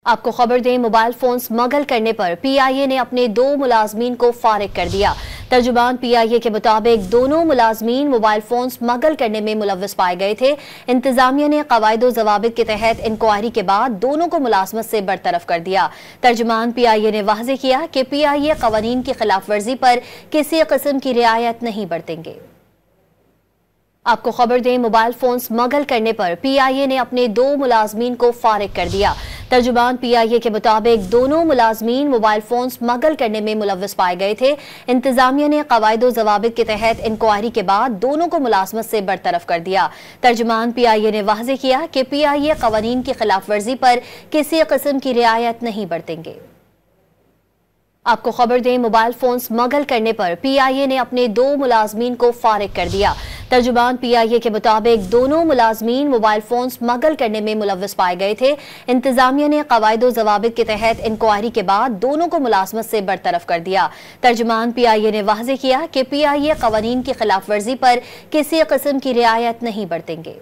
आपको खबर दें, मोबाइल फोन स्मगल करने पर पीआईए ने अपने 2 मुलाजमीन को फारिग कर दिया। तर्जुमान पीआईए के मुताबिक दोनों मुलाजमीन मोबाइल फोन स्मगल करने में मुलव्वस पाए गए थे। इंतजामिया ने कवायद ज़वाबित के तहत इंक्वायरी के बाद दोनों को मुलाजमत से बरतरफ कर दिया। तर्जुमान पीआईए ने वाज़ेह किया कि पीआईए कवानीन की खिलाफ वर्जी पर किसी किस्म की रियायत नहीं बरतेंगे। आपको खबर दें, मोबाइल फोन स्मगल करने पर पीआईए ने अपने 2 मुलाजमीन को फारिग कर दिया। तर्जुमान पीआईए के मुताबिक दोनों मुलाजमीन मोबाइल फोन स्मगल करने में मुलव्वस पाए गए थे। इंतजामिया ने कवायद ज़वाबित के तहत इंक्वायरी के बाद दोनों को मुलाजमत से बरतरफ कर दिया। तर्जुमान पीआईए ने वाज़ेह किया कि पीआईए कवानीन की खिलाफ वर्जी पर किसी किस्म की रियायत नहीं बरतेंगे। आपको खबर दें, मोबाइल फोन स्मगल करने पर पीआईए ने अपने 2 मुलाजमीन को फारिग कर दिया। तर्जुमान पीआईए के मुताबिक दोनों मुलाजमीन मोबाइल फोन स्मगल करने में मुलव्वस पाए गए थे। इंतजामिया ने कवायद ज़वाबित के तहत इंक्वायरी के बाद दोनों को मुलाजमत से बरतरफ कर दिया। तर्जुमान पीआईए ने वाज़ेह किया कि पीआईए कवानीन की खिलाफ वर्जी पर किसी किस्म की रियायत नहीं बरतेंगे।